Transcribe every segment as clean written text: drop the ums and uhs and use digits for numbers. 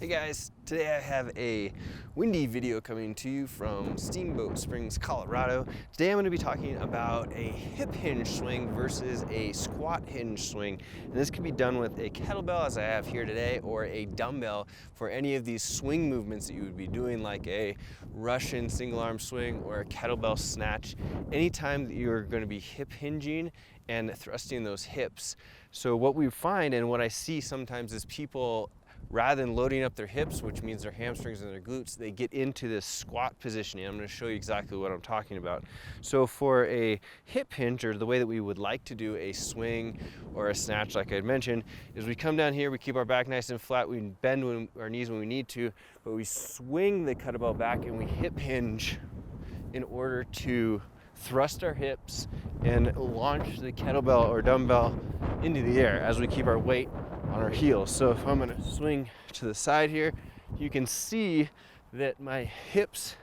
Hey guys, today I have a windy video coming to you from Steamboat Springs, Colorado. Today I'm going to be talking about a hip hinge swing versus a squat hinge swing. And this can be done with a kettlebell as I have here today, or a dumbbell for any of these swing movements that you would be doing, like a Russian single arm swing or a kettlebell snatch. Anytime that you're going to be hip hinging and thrusting those hips. So what we find and what I see sometimes is people, rather than loading up their hips, which means their hamstrings and their glutes, they get into this squat positioning. I'm going to show you exactly what I'm talking about. So for a hip hinge, or the way that we would like to do a swing or a snatch, like I had mentioned, is we come down here, we keep our back nice and flat, we bend our knees when we need to, but we swing the kettlebell back and we hip hinge in order to thrust our hips and launch the kettlebell or dumbbell into the air as we keep our weight on our heels. So if I'm going to swing to the side here, you can see that my hips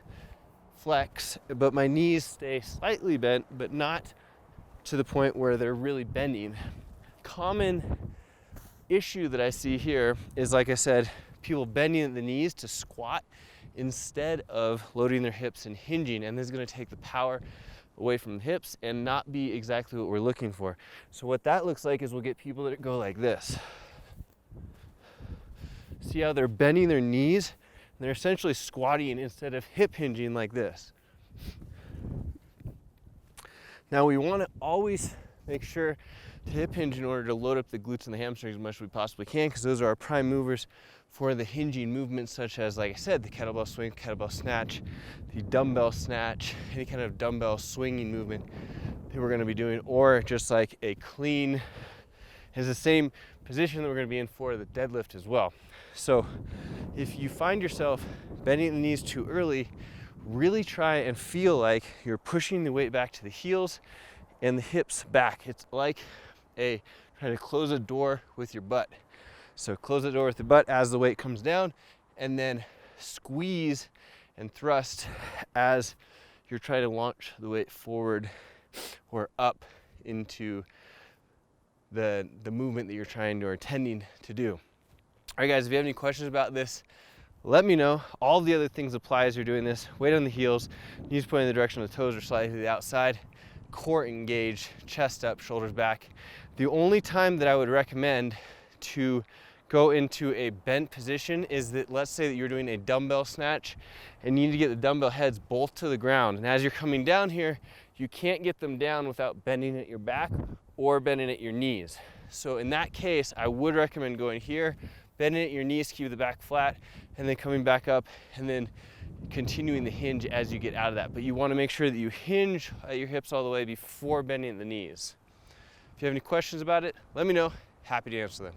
flex, but my knees stay slightly bent, but not to the point where they're really bending. Common issue that I see here is, like I said, people bending at the knees to squat instead of loading their hips and hinging, and this is going to take the power away from the hips and not be exactly what we're looking for. So what that looks like is we'll get people that go like this. See how they're bending their knees? And they're essentially squatting instead of hip hinging like this. Now we want to always make sure to hip hinge in order to load up the glutes and the hamstrings as much as we possibly can, because those are our prime movers for the hinging movements, such as, like I said, the kettlebell swing, kettlebell snatch, the dumbbell snatch, any kind of dumbbell swinging movement that we're going to be doing, or just like a clean is the same position that we're going to be in for the deadlift as well. So if you find yourself bending the knees too early, really try and feel like you're pushing the weight back to the heels and the hips back. It's like trying to close a door with your butt. So close the door with the butt as the weight comes down, and then squeeze and thrust as you're trying to launch the weight forward or up into the movement that you're trying to or intending to do. All right, guys, if you have any questions about this, let me know. All the other things apply as you're doing this. Weight on the heels, knees pointing in the direction of the toes or slightly to the outside, core engaged, chest up, shoulders back. The only time that I would recommend to go into a bent position is that, let's say that you're doing a dumbbell snatch and you need to get the dumbbell heads both to the ground. And as you're coming down here, you can't get them down without bending at your back or bending at your knees. So in that case, I would recommend going here, bending at your knees, keep the back flat, and then coming back up and then continuing the hinge as you get out of that. But you want to make sure that you hinge at your hips all the way before bending at the knees. If you have any questions about it, let me know. Happy to answer them.